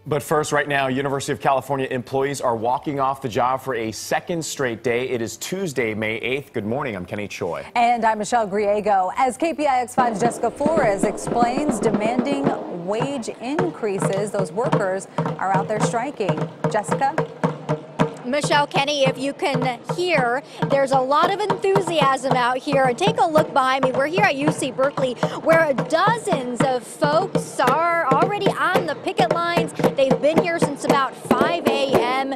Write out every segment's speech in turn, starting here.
But first, right now, University of California employees are walking off the job for a second straight day. It is Tuesday, May 8th. Good morning. I'm Kenny Choi. And I'm Michelle Griego. As KPIX 5's Jessica Flores explains, demanding wage increases. Those workers are out there striking. Jessica? Michelle, Kenny, if you can hear, there's a lot of enthusiasm out here. And take a look behind me. We're here at UC Berkeley, where dozens of folks are already on the picket lines. They've been here since about 5 a.m.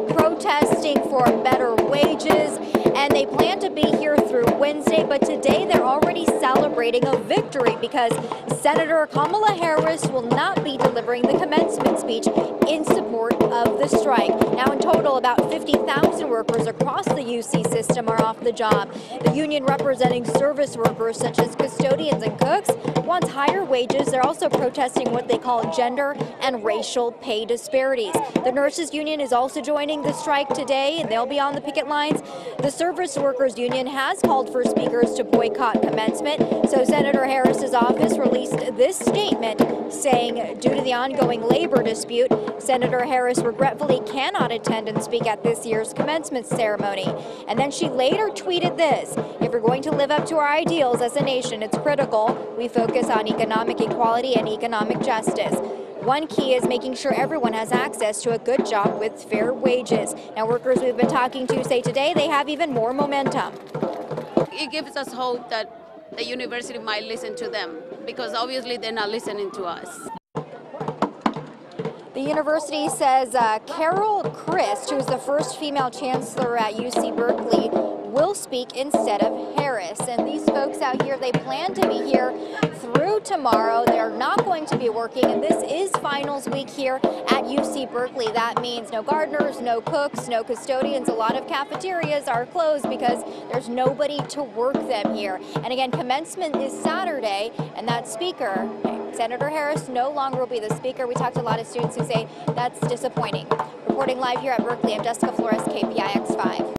Protesting for better wages, and they plan to be here through Wednesday. But today they're already celebrating a victory because Senator Kamala Harris will not be delivering the commencement speech in support of the strike. Now, in total, about 50,000 workers across the UC system are off the job. The union representing service workers such as custodians and cooks wants higher wages. They're also protesting what they call gender and racial pay disparities. The nurses union is also joining the strike today, and they'll be on the picket lines. The service workers union has called for speakers to boycott commencement. So Senator Harris's office released this statement saying, due to the ongoing labor dispute, Senator Harris regretfully cannot attend and speak at this year's commencement ceremony. And then she later tweeted this: if we're going to live up to our ideals as a nation, it's critical we focus on economic equality and economic justice. One key is making sure everyone has access to a good job with fair wages. Now, workers we've been talking to say today they have even more momentum. It gives us hope that the university might listen to them, because obviously they're not listening to us. The university says Carol Christ, who is the first female chancellor at UC Berkeley, will speak instead of Harris. And these folks out here, they plan to be here through tomorrow. They're not going to be working, and this is finals week here at UC Berkeley. That means no gardeners, no cooks, no custodians. A lot of cafeterias are closed because there's nobody to work them here. And again, commencement is Saturday, and that speaker, Senator Harris, no longer will be the speaker. We talked to a lot of students who say that's disappointing. Reporting live here at Berkeley, I'm Jessica Flores, KPIX 5.